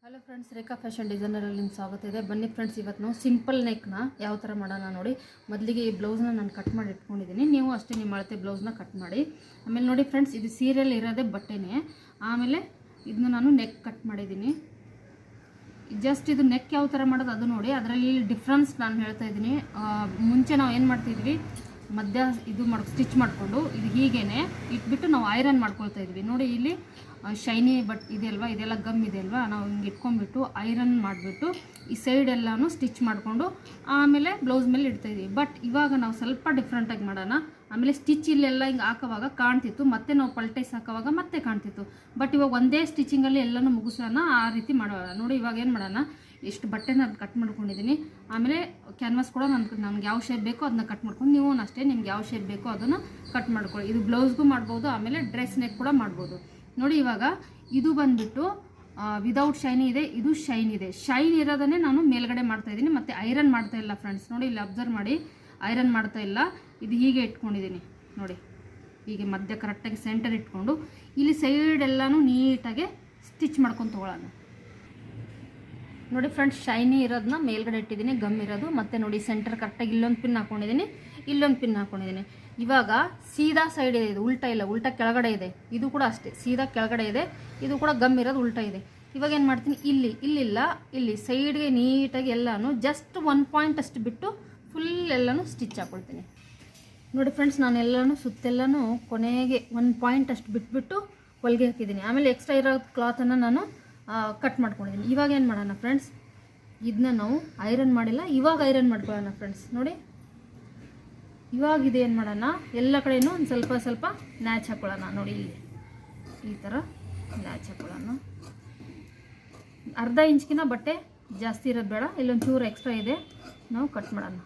Hello friends, ರೇಖಾ fashion ಡಿಸೈನರಲ್ಲಿ ನಿಮ್ಮ ಸ್ವಾಗತ ಇದೆ. ಬನ್ನಿ ಫ್ರೆಂಡ್ಸ್, ಇವತ್ತು ನಾವು ಸಿಂಪಲ್ ನೆಕ್ನ ಯಾವ ಥರ ಮಾಡೋಣ ನೋಡಿ. ಮೊದಲಿಗೆ ಈ ಬ್ಲೌಸ್ನ ನಾನು ಕಟ್ ಮಾಡಿ ಇಟ್ಕೊಂಡಿದ್ದೀನಿ. ನೀವು ಅಷ್ಟೇ ನಿಮ್ಮ ಅಳತೆ ಬ್ಲೌಸ್ನ ಕಟ್ ಮಾಡಿ. ಆಮೇಲೆ ನೋಡಿ ಫ್ರೆಂಡ್ಸ್, ಇದು ಸೀರಿಯಲ್ ಇರೋದೇ ಬಟ್ಟೆನೇ. ಆಮೇಲೆ ಇದನ್ನ ನಾನು ನೆಕ್ ಕಟ್ ಮಾಡಿದ್ದೀನಿ. ಜಸ್ಟ್ ಇದು ನೆಕ್ ಯಾವ ಥರ ಮಾಡೋದು ಅದು ನೋಡಿ. ಅದರಲ್ಲಿ ಡಿಫ್ರೆನ್ಸ್ ನಾನು ಹೇಳ್ತಾ ಇದ್ದೀನಿ. ಮುಂಚೆ ನಾವು ಏನು ಮಾಡ್ತಿದ್ವಿ, ಮಧ್ಯ ಇದು ಸ್ಟಿಚ್ ಮಾಡಿಕೊಂಡು ಇದು ಹೀಗೇನೆ ಇಟ್ಬಿಟ್ಟು ನಾವು ಐರನ್ ಮಾಡ್ಕೊಳ್ತಾ ಇದ್ವಿ ನೋಡಿ. ಇಲ್ಲಿ ಶೈನಿ ಬಟ್ ಇದೆಯಲ್ವಾ, ಇದೆಲ್ಲ ಗಮ್ ಇದೆ ಅಲ್ವಾ, ನಾವು ಹಿಂಗೆ ಇಟ್ಕೊಂಡ್ಬಿಟ್ಟು ಐರನ್ ಮಾಡಿಬಿಟ್ಟು ಈ ಸೈಡ್ ಎಲ್ಲನೂ ಸ್ಟಿಚ್ ಮಾಡಿಕೊಂಡು ಆಮೇಲೆ ಬ್ಲೌಸ್ ಮೇಲೆ ಇಡ್ತಾಯಿದ್ವಿ. ಬಟ್ ಇವಾಗ ನಾವು ಸ್ವಲ್ಪ ಡಿಫ್ರೆಂಟಾಗಿ ಮಾಡೋಣ. ಆಮೇಲೆ ಸ್ಟಿಚ್ ಇಲ್ಲೆಲ್ಲ ಹಿಂಗೆ ಹಾಕೋವಾಗ ಕಾಣ್ತಿತ್ತು, ಮತ್ತೆ ನಾವು ಪಲ್ಟೈಸ್ ಹಾಕೋವಾಗ ಮತ್ತೆ ಕಾಣ್ತಿತ್ತು. ಬಟ್ ಇವಾಗ ಒಂದೇ ಸ್ಟಿಚಿಂಗಲ್ಲಿ ಎಲ್ಲನೂ ಮುಗಿಸೋಣ, ಆ ರೀತಿ ಮಾಡೋಣ ನೋಡಿ. ಇವಾಗ ಏನು ಮಾಡೋಣ, ಎಷ್ಟು ಬಟ್ಟೆನ ನಾನು ಕಟ್ ಮಾಡ್ಕೊಂಡಿದ್ದೀನಿ. ಆಮೇಲೆ ಕ್ಯಾನ್ವಾಸ್ ಕೂಡ ನನಗೆ ಯಾವ ಶೇಪ್ ಬೇಕೋ ಅದನ್ನ ಕಟ್ ಮಾಡ್ಕೊಂಡು, ನೀವು ಅಷ್ಟೇ ನಿಮ್ಗೆ ಯಾವ ಶೇಪ್ ಬೇಕೋ ಅದನ್ನು ಕಟ್ ಮಾಡ್ಕೊಳ್ಳಿ. ಇದು ಬ್ಲೌಸ್ಗೂ ಮಾಡ್ಬೋದು, ಆಮೇಲೆ ಡ್ರೆಸ್ ನೆಕ್ ಕೂಡ ಮಾಡ್ಬೋದು ನೋಡಿ. ಇವಾಗ ಇದು ಬಂದುಬಿಟ್ಟು ವಿದೌಟ್ ಶೈನಿ ಇದೆ, ಇದು ಶೈನ್ ಇದೆ. ಶೈನ್ ಇರೋದನ್ನೇ ನಾನು ಮೇಲ್ಗಡೆ ಮಾಡ್ತಾಯಿದ್ದೀನಿ, ಮತ್ತು ಐರನ್ ಮಾಡ್ತಾ ಇಲ್ಲ ಫ್ರೆಂಡ್ಸ್ ನೋಡಿ. ಇಲ್ಲಿ ಅಬ್ಸರ್ವ್ ಮಾಡಿ, ಐರನ್ ಮಾಡ್ತಾ ಇಲ್ಲ. ಇದು ಹೀಗೆ ಇಟ್ಕೊಂಡಿದ್ದೀನಿ ನೋಡಿ, ಹೀಗೆ ಮಧ್ಯ ಕರೆಕ್ಟಾಗಿ ಸೆಂಟರ್ ಇಟ್ಕೊಂಡು ಇಲ್ಲಿ ಸೈಡ್ ಎಲ್ಲನೂ ನೀಟಾಗಿ ಸ್ಟಿಚ್ ಮಾಡ್ಕೊಂಡು ತೊಗೊಳ್ಳೋಣ ನೋಡಿ ಫ್ರೆಂಡ್ಸ್. ಶೈನಿ ಇರೋದನ್ನ ಮೇಲ್ಗಡೆ ಇಟ್ಟಿದ್ದೀನಿ, ಗಮ್ ಇರೋದು. ಮತ್ತು ನೋಡಿ ಸೆಂಟರ್ ಕರೆಕ್ಟಾಗಿ ಇಲ್ಲೊಂದು ಪಿನ್ ಹಾಕ್ಕೊಂಡಿದ್ದೀನಿ, ಇಲ್ಲೊಂದು ಪಿನ್ ಹಾಕ್ಕೊಂಡಿದ್ದೀನಿ. ಇವಾಗ ಸೀದಾ ಸೈಡ್ ಇದೆ, ಇದು ಉಲ್ಟಾ ಇಲ್ಲ, ಉಲ್ಟಾ ಕೆಳಗಡೆ ಇದೆ. ಇದು ಕೂಡ ಅಷ್ಟೇ, ಸೀದಾ ಕೆಳಗಡೆ ಇದೆ. ಇದು ಕೂಡ ಗಮ್ ಇರೋದು ಉಲ್ಟಾ ಇದೆ. ಇವಾಗ ಏನು ಮಾಡ್ತೀನಿ, ಇಲ್ಲಿಲ್ಲ, ಇಲ್ಲಿ ಸೈಡ್ಗೆ ನೀಟಾಗಿ ಎಲ್ಲನೂ ಜಸ್ಟ್ 1 ಪಾಯಿಂಟ್ ಅಷ್ಟು ಬಿಟ್ಟು ಫುಲ್ ಎಲ್ಲನೂ ಸ್ಟಿಚ್ ಹಾಕ್ಕೊಳ್ತೀನಿ ನೋಡಿ ಫ್ರೆಂಡ್ಸ್. ನಾನು ಎಲ್ಲನೂ ಸುತ್ತೆಲ್ಲನೂ ಕೊನೆಗೆ 1 ಪಾಯಿಂಟ್ ಅಷ್ಟು ಬಿಟ್ಬಿಟ್ಟು ಹೊಲಿಗೆ ಹಾಕಿದ್ದೀನಿ. ಆಮೇಲೆ ಎಕ್ಸ್ಟ್ರಾ ಇರೋ ಕ್ಲಾತನ್ನು ನಾನು ಕಟ್ ಮಾಡ್ಕೊಂಡಿದ್ದೀನಿ. ಇವಾಗ ಏನು ಮಾಡೋಣ ಫ್ರೆಂಡ್ಸ್, ಇದನ್ನ ನಾವು ಐರನ್ ಮಾಡಿಲ್ಲ, ಇವಾಗ ಐರನ್ ಮಾಡ್ಕೊಳ್ಳೋಣ ಫ್ರೆಂಡ್ಸ್ ನೋಡಿ. ಇವಾಗ ಇದು ಏನು ಮಾಡೋಣ, ಎಲ್ಲ ಕಡೆಯೂ ಒಂದು ಸ್ವಲ್ಪ ನ್ಯಾಚ್ ಹಾಕ್ಕೊಳ್ಳೋಣ ನೋಡಿ. ಇಲ್ಲಿ ಈ ಥರ ನ್ಯಾಚ್ ಹಾಕ್ಕೊಳ್ಳೋಣ. ಅರ್ಧ ಇಂಚ್ಗಿನ ಬಟ್ಟೆ ಜಾಸ್ತಿ ಇರೋದು ಬೇಡ, ಇಲ್ಲೊಂದು ಚೂರು ಎಕ್ಸ್ಟ್ರಾ ಇದೆ, ನಾವು ಕಟ್ ಮಾಡೋಣ.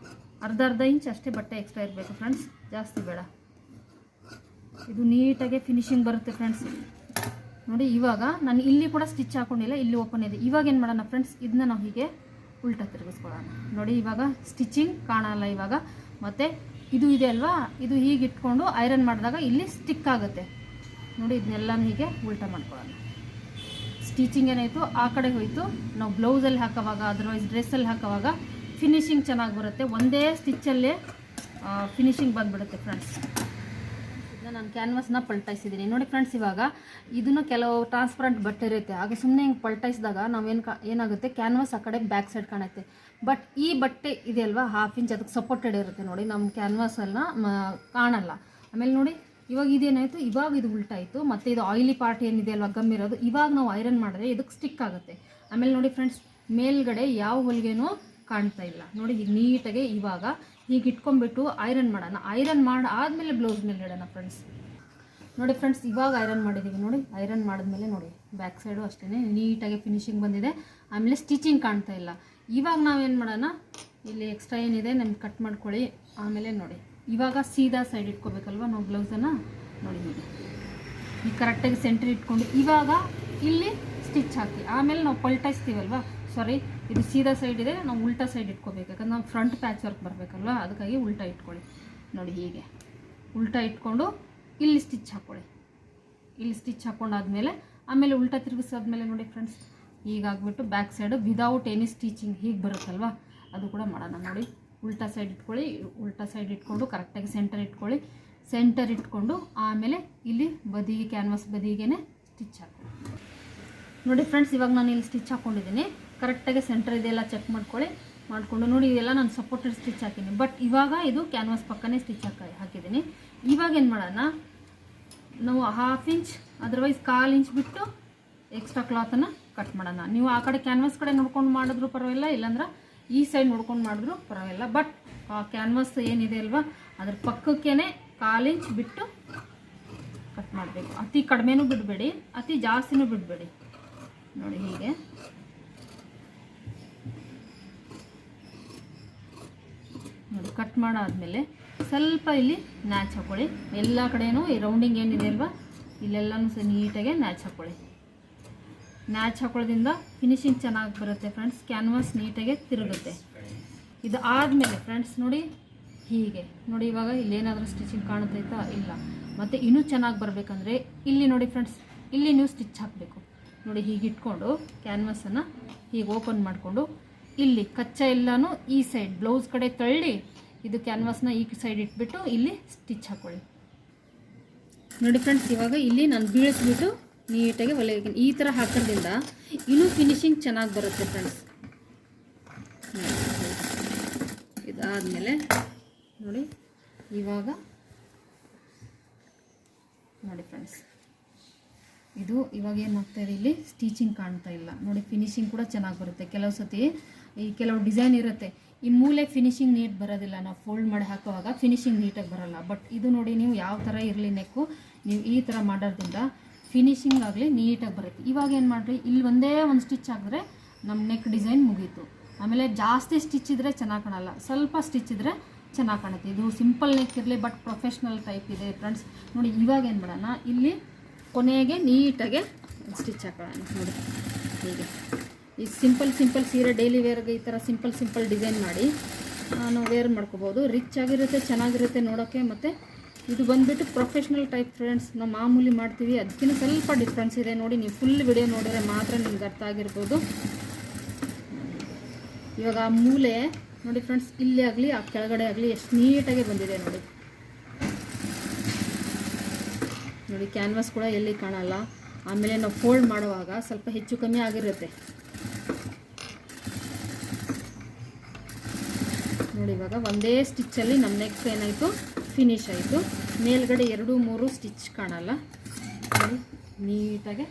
ಅರ್ಧ ಇಂಚ್ ಅಷ್ಟೇ ಬಟ್ಟೆ ಎಕ್ಸ್ಟ್ರಾ ಇರಬೇಕು ಫ್ರೆಂಡ್ಸ್, ಜಾಸ್ತಿ ಬೇಡ. ಇದು ನೀಟಾಗಿ ಫಿನಿಶಿಂಗ್ ಬರುತ್ತೆ ಫ್ರೆಂಡ್ಸ್ ನೋಡಿ. ಇವಾಗ ನಾನು ಇಲ್ಲಿ ಕೂಡ ಸ್ಟಿಚ್ ಹಾಕೊಂಡಿಲ್ಲ, ಇಲ್ಲಿ ಓಪನ್ ಇದೆ. ಇವಾಗ ಏನು ಮಾಡೋಣ ಫ್ರೆಂಡ್ಸ್, ಇದನ್ನ ನಾವು ಹೀಗೆ ಉಲ್ಟಾ ತಿರುಗಿಸ್ಕೊಳ್ಳೋಣ ನೋಡಿ. ಇವಾಗ ಸ್ಟಿಚಿಂಗ್ ಕಾಣಲ್ಲ ಇವಾಗ. ಮತ್ತು ಇದು ಇದೆ ಅಲ್ವಾ, ಇದು ಹೀಗೆ ಇಟ್ಕೊಂಡು ಐರನ್ ಮಾಡಿದಾಗ ಇಲ್ಲಿ ಸ್ಟಿಕ್ ಆಗುತ್ತೆ ನೋಡಿ. ಇದನ್ನೆಲ್ಲನೂ ಹೀಗೆ ಉಲ್ಟಾ ಮಾಡ್ಕೊಳ್ಳೋಣ. ಸ್ಟಿಚಿಂಗ್ ಏನಾಯಿತು ಆ ಕಡೆ ಹೋಯಿತು. ನಾವು ಬ್ಲೌಸಲ್ಲಿ ಹಾಕೋವಾಗ, ಅದರ್ವೈಸ್ ಡ್ರೆಸ್ಸಲ್ಲಿ ಹಾಕೋವಾಗ ಫಿನಿಶಿಂಗ್ ಚೆನ್ನಾಗಿ ಬರುತ್ತೆ. ಒಂದೇ ಸ್ಟಿಚ್ಚಲ್ಲೇ ಫಿನಿಶಿಂಗ್ ಬಂದುಬಿಡುತ್ತೆ ಫ್ರೆಂಡ್ಸ್. ನಾನು ಕ್ಯಾನ್ವಾಸ್ನ ಪಲ್ಟಾಯಿಸಿದ್ದೀನಿ ನೋಡಿ ಫ್ರೆಂಡ್ಸ್. ಇವಾಗ ಇದನ್ನು ಕೆಲವು ಟ್ರಾನ್ಸ್ಪರೆಂಟ್ ಬಟ್ಟೆ ಇರುತ್ತೆ, ಆಗ ಸುಮ್ಮನೆ ಹಿಂಗೆ ಪಲ್ಟಾಯಿಸಿದಾಗ ಏನಾಗುತ್ತೆ, ಕ್ಯಾನ್ವಾಸ್ ಆ ಕಡೆ ಬ್ಯಾಕ್ ಸೈಡ್ ಕಾಣುತ್ತೆ. ಬಟ್ ಈ ಬಟ್ಟೆ ಇದೆ ಅಲ್ವಾ, 1/2 ಇಂಚ್ ಅದಕ್ಕೆ ಸಪೋರ್ಟೆಡ್ ಇರುತ್ತೆ ನೋಡಿ, ನಮ್ಮ ಕ್ಯಾನ್ವಾಸನ್ನು ಕಾಣಲ್ಲ. ಆಮೇಲೆ ನೋಡಿ ಇವಾಗ ಇದೇನಾಯಿತು, ಇವಾಗ ಇದು ಉಲ್ಟಾಯಿತು. ಮತ್ತು ಇದು ಆಯಿಲಿ ಪಾರ್ಟ್ ಏನಿದೆ ಅಲ್ವಾ, ಗಮ್ ಇರೋದು, ಇವಾಗ ನಾವು ಐರನ್ ಮಾಡಿದ್ರೆ ಇದಕ್ಕೆ ಸ್ಟಿಕ್ ಆಗುತ್ತೆ. ಆಮೇಲೆ ನೋಡಿ ಫ್ರೆಂಡ್ಸ್, ಮೇಲ್ಗಡೆ ಯಾವ ಹೊಲಿಗೆನೂ ಕಾಣ್ತಾ ಇಲ್ಲ ನೋಡಿ. ಈಗ ನೀಟಾಗಿ ಇವಾಗ ಹೀಗೆ ಇಟ್ಕೊಂಡ್ಬಿಟ್ಟು ಐರನ್ ಮಾಡೋಣ. ಐರನ್ ಆದಮೇಲೆ ಬ್ಲೌಸ್ ಮೇಲೆ ಇಡೋಣ ಫ್ರೆಂಡ್ಸ್ ನೋಡಿ. ಫ್ರೆಂಡ್ಸ್ ಇವಾಗ ಐರನ್ ಮಾಡಿದ್ದೀವಿ ನೋಡಿ. ಐರನ್ ಮಾಡಿದ್ಮೇಲೆ ನೋಡಿ ಬ್ಯಾಕ್ ಸೈಡು ಅಷ್ಟೇ ನೀಟಾಗಿ ಫಿನಿಶಿಂಗ್ ಬಂದಿದೆ. ಆಮೇಲೆ ಸ್ಟಿಚಿಂಗ್ ಕಾಣ್ತಾ ಇಲ್ಲ. ಇವಾಗ ನಾವೇನು ಮಾಡೋಣ, ಇಲ್ಲಿ ಎಕ್ಸ್ಟ್ರಾ ಏನಿದೆ ನಮ್ಗೆ ಕಟ್ ಮಾಡ್ಕೊಳ್ಳಿ. ಆಮೇಲೆ ನೋಡಿ ಇವಾಗ ಸೀದಾ ಸೈಡ್ ಇಟ್ಕೋಬೇಕಲ್ವ ನಾವು ಬ್ಲೌಸನ್ನು ನೋಡಿ. ಹೀಗೆ ಈಗ ಕರೆಕ್ಟಾಗಿ ಸೆಂಟ್ರ್ ಇಟ್ಕೊಂಡು ಇವಾಗ ಇಲ್ಲಿ ಸ್ಟಿಚ್ ಹಾಕಿ ಆಮೇಲೆ ನಾವು ಪಲ್ಟಾಯಿಸ್ತೀವಲ್ವ, ಸಾರಿ ಇದು ಸೀದಾ ಸೈಡ್ ಇದೆ, ನಾವು ಉಲ್ಟಾ ಸೈಡ್ ಇಟ್ಕೋಬೇಕು. ಯಾಕಂದ್ರೆ ನಾವು ಫ್ರಂಟ್ ಪ್ಯಾಚ್ ವರ್ಕ್ ಬರಬೇಕಲ್ವ, ಅದಕ್ಕಾಗಿ ಉಲ್ಟಾ ಇಟ್ಕೊಳ್ಳಿ ನೋಡಿ. ಹೀಗೆ ಉಲ್ಟಾ ಇಟ್ಕೊಂಡು ಇಲ್ಲಿ ಸ್ಟಿಚ್ ಹಾಕ್ಕೊಳ್ಳಿ. ಇಲ್ಲಿ ಸ್ಟಿಚ್ ಹಾಕ್ಕೊಂಡಾದ್ಮೇಲೆ ಆಮೇಲೆ ಉಲ್ಟಾ ತಿರುಗಿಸಾದ್ಮೇಲೆ ನೋಡಿ ಫ್ರೆಂಡ್ಸ್, ಹೀಗಾಗ್ಬಿಟ್ಟು back side without any stitching ಹೀಗೆ ಬರುತ್ತಲ್ವ, ಅದು ಕೂಡ ಮಾಡೋಣ ನೋಡಿ. ಉಲ್ಟಾ ಸೈಡ್ ಇಟ್ಕೊಳ್ಳಿ, ಉಲ್ಟಾ ಸೈಡ್ ಇಟ್ಕೊಂಡು ಕರೆಕ್ಟಾಗಿ ಸೆಂಟರ್ ಇಟ್ಕೊಳ್ಳಿ. ಸೆಂಟರ್ ಇಟ್ಕೊಂಡು ಆಮೇಲೆ ಇಲ್ಲಿ ಬದಿಗೆ ಕ್ಯಾನ್ವಾಸ್ ಬದಿಗೆ ಸ್ಟಿಚ್ ಹಾಕೊಳ್ಳಿ ನೋಡಿ ಫ್ರೆಂಡ್ಸ್. ಇವಾಗ ನಾನು ಇಲ್ಲಿ ಸ್ಟಿಚ್ ಹಾಕ್ಕೊಂಡಿದ್ದೀನಿ, ಕರೆಕ್ಟಾಗಿ ಸೆಂಟರ್ ಇದೆಲ್ಲ ಚೆಕ್ ಮಾಡಿಕೊಂಡು ನೋಡಿ. ಇದೆಲ್ಲ ನಾನು ಸಪೋರ್ಟೆಡ್ ಸ್ಟಿಚ್ ಹಾಕಿದ್ದೀನಿ. ಬಟ್ ಇವಾಗ ಇದು ಕ್ಯಾನ್ವಾಸ್ ಪಕ್ಕನೇ ಸ್ಟಿಚ್ ಹಾಕಿದ್ದೀನಿ. ಇವಾಗ ಏನು ಮಾಡೋಣ, ನಾವು 1/2 ಇಂಚ್ ಅದರ್ವೈಸ್ 1/4 ಇಂಚ್ ಬಿಟ್ಟು ಎಕ್ಸ್ಟ್ರಾ ಕ್ಲಾತನ್ನು ಕಟ್ ಮಾಡೋಣ. ನೀವು ಆ ಕಡೆ ಕ್ಯಾನ್ವಾಸ್ ಕಡೆ ನೋಡ್ಕೊಂಡು ಮಾಡಿದ್ರೂ ಪರವಾಗಿಲ್ಲ, ಇಲ್ಲಾಂದ್ರೆ ಈ ಸೈಡ್ ನೋಡ್ಕೊಂಡು ಮಾಡಿದ್ರೂ ಪರವಾಗಿಲ್ಲ. ಬಟ್ ಕ್ಯಾನ್ವಾಸ್ ಏನಿದೆ ಅಲ್ವಾ, ಅದ್ರ ಪಕ್ಕಕ್ಕೇ 1/4 ಇಂಚ್ ಬಿಟ್ಟು ಕಟ್ ಮಾಡಬೇಕು. ಅತಿ ಕಡಿಮೆನೂ ಬಿಡಬೇಡಿ, ಅತಿ ಜಾಸ್ತಿನೂ ಬಿಡಬೇಡಿ ನೋಡಿ. ಹೀಗೆ ನೋಡಿ ಕಟ್ ಮಾಡಾದ್ಮೇಲೆ ಸ್ವಲ್ಪ ಇಲ್ಲಿ ನ್ಯಾಚ್ ಹಾಕ್ಕೊಳ್ಳಿ. ಎಲ್ಲ ಕಡೆಯೂ ಈ ರೌಂಡಿಂಗ್ ಏನಿದೆ ಅಲ್ವಾ, ಇಲ್ಲೆಲ್ಲನೂ ಸಹ ನೀಟಾಗೆ ನ್ಯಾಚ್ ಹಾಕ್ಕೊಳ್ಳಿ. ನ್ಯಾಚ್ ಹಾಕೊಳ್ಳೋದ್ರಿಂದ ಫಿನಿಶಿಂಗ್ ಚೆನ್ನಾಗಿ ಬರುತ್ತೆ ಫ್ರೆಂಡ್ಸ್. ಕ್ಯಾನ್ವಾಸ್ ನೀಟಾಗೆ ತಿರುಗುತ್ತೆ. ಇದು ಆದಮೇಲೆ ಫ್ರೆಂಡ್ಸ್ ನೋಡಿ ಹೀಗೆ ನೋಡಿ. ಇವಾಗ ಇಲ್ಲೇನಾದರೂ ಸ್ಟಿಚಿಂಗ್ ಕಾಣುತ್ತೈತಾ ಇಲ್ಲ. ಮತ್ತು ಇನ್ನೂ ಚೆನ್ನಾಗಿ ಬರಬೇಕಂದ್ರೆ ಇಲ್ಲಿ ನೋಡಿ ಫ್ರೆಂಡ್ಸ್, ಇಲ್ಲಿ ನೀವು ಸ್ಟಿಚ್ ಹಾಕಬೇಕು. ನೋಡಿ ಹೀಗೆ ಇಟ್ಕೊಂಡು ಕ್ಯಾನ್ವಾಸನ್ನು ಹೀಗೆ ಓಪನ್ ಮಾಡಿಕೊಂಡು ಇಲ್ಲಿ ಕಚ್ಚಾ ಎಲ್ಲನೂ ಈ ಸೈಡ್ ಬ್ಲೌಸ್ ಕಡೆ ತಳ್ಳಿ ಇದು ಕ್ಯಾನ್ವಾಸ್ನ ಈ ಸೈಡ್ ಇಟ್ಬಿಟ್ಟು ಇಲ್ಲಿ ಸ್ಟಿಚ್ ಹಾಕ್ಕೊಳ್ಳಿ. ನೋಡಿ ಫ್ರೆಂಡ್ಸ್, ಇವಾಗ ಇಲ್ಲಿ ನಾನು ಬೀಳಿಸ್ಬಿಟ್ಟು ನೀಟಾಗಿ ಹೊಲಿಗೆ ಈ ಥರ ಹಾಕೋದ್ರಿಂದ ಇನ್ನೂ ಫಿನಿಶಿಂಗ್ ಚೆನ್ನಾಗಿ ಬರುತ್ತೆ ಫ್ರೆಂಡ್ಸ್. ಇದಾದಮೇಲೆ ನೋಡಿ ಇವಾಗ ನೋಡಿ ಫ್ರೆಂಡ್ಸ್, ಇದು ಇವಾಗ ಏನು ಆಗ್ತಾಯಿದೆ, ಇಲ್ಲಿ ಸ್ಟಿಚಿಂಗ್ ಕಾಣ್ತಾ ಇಲ್ಲ ನೋಡಿ. ಫಿನಿಶಿಂಗ್ ಕೂಡ ಚೆನ್ನಾಗಿ ಬರುತ್ತೆ. ಕೆಲವು ಸತಿ ಈ ಕೆಲವು ಡಿಸೈನ್ ಇರುತ್ತೆ, ಈ ಮೂಲೆ ಫಿನಿಶಿಂಗ್ ನೀಟ್ ಬರೋದಿಲ್ಲ. ನಾವು ಫೋಲ್ಡ್ ಮಾಡಿ ಹಾಕುವಾಗ ಫಿನಿಶಿಂಗ್ ನೀಟಾಗಿ ಬರೋಲ್ಲ. ಬಟ್ ಇದು ನೋಡಿ, ನೀವು ಯಾವ ಥರ ಇರಲಿ ನೆಕ್ಕು, ನೀವು ಈ ಥರ ಮಾಡೋದ್ರಿಂದ ಫಿನಿಶಿಂಗ್ ಆಗಲಿ ನೀಟಾಗಿ ಬರುತ್ತೆ. ಇವಾಗ ಏನು ಮಾಡಿರಿ, ಇಲ್ಲಿ ಒಂದೇ ಒಂದು ಸ್ಟಿಚ್ ಹಾಕಿದ್ರೆ ನಮ್ಮ ನೆಕ್ ಡಿಸೈನ್ ಮುಗೀತು. ಆಮೇಲೆ ಜಾಸ್ತಿ ಸ್ಟಿಚ್ ಇದ್ದರೆ ಚೆನ್ನಾಗಿ ಕಾಣಲ್ಲ, ಸ್ವಲ್ಪ ಸ್ಟಿಚ್ ಇದ್ದರೆ ಚೆನ್ನಾಗಿ ಕಾಣುತ್ತೆ. ಇದು ಸಿಂಪಲ್ ನೆಕ್ ಇರಲಿ, ಬಟ್ ಪ್ರೊಫೆಷ್ನಲ್ ಟೈಪ್ ಇದೆ ಫ್ರೆಂಡ್ಸ್. ನೋಡಿ ಇವಾಗ ಏನು ಮಾಡೋಣ, ಇಲ್ಲಿ ಕೊನೆಗೆ ನೀಟಾಗೆ ಸ್ಟಿಚ್ ಹಾಕೋಣ. ನೋಡಿ ಹೀಗೆ ಈ ಸಿಂಪಲ್ ಸೀರೆ ಡೈಲಿ ವೇರ್ಗೆ ಈ ಥರ ಸಿಂಪಲ್ ಡಿಸೈನ್ ಮಾಡಿ ನಾನು ವೇರ್ ಮಾಡ್ಕೋಬೋದು. ರಿಚ್ ಆಗಿರುತ್ತೆ, ಚೆನ್ನಾಗಿರುತ್ತೆ ನೋಡೋಕ್ಕೆ. ಮತ್ತು ಇದು ಬಂದುಬಿಟ್ಟು ಪ್ರೊಫೆಷ್ನಲ್ ಟೈಪ್ ಫ್ರೆಂಡ್ಸ್. ನಾವು ಮಾಮೂಲಿ ಮಾಡ್ತೀವಿ, ಅದಕ್ಕಿಂತ ಸ್ವಲ್ಪ ಡಿಫ್ರೆನ್ಸ್ ಇದೆ. ನೋಡಿ, ನೀವು ಫುಲ್ ವಿಡಿಯೋ ನೋಡಿದ್ರೆ ಮಾತ್ರ ನಿಮ್ಗೆ ಅರ್ಥ ಆಗಿರ್ಬೋದು. ಇವಾಗ ಆ ಮೂಲೆ ನೋಡಿ ಫ್ರೆಂಡ್ಸ್, ಇಲ್ಲೇ ಆಗಲಿ ಆ ಕೆಳಗಡೆ ಆಗಲಿ ಎಷ್ಟು ನೀಟಾಗಿ ಬಂದಿದೆ ನೋಡಿ. ನೋಡಿ ಕ್ಯಾನ್ವಾಸ್ ಕೂಡ ಎಲ್ಲಿ ಕಾಣಲ್ಲ. ಆಮೇಲೆ ನಾವು ಫೋಲ್ಡ್ ಮಾಡುವಾಗ ಸ್ವಲ್ಪ ಹೆಚ್ಚು ಕಮ್ಮಿ ಆಗಿರುತ್ತೆ ನೋಡಿ. ಇವಾಗ ಒಂದೇ ಸ್ಟಿಚ್ಚಲ್ಲಿ ನಮ್ಮ ನೆಕ್ ಏನಾಯಿತು, ಫಿನಿಶ್ ಆಯಿತು. ಮೇಲ್ಗಡೆ 2-3 ಸ್ಟಿಚ್ ಕಾಣಲ್ಲ ನೋಡಿ, ನೀಟಾಗೆ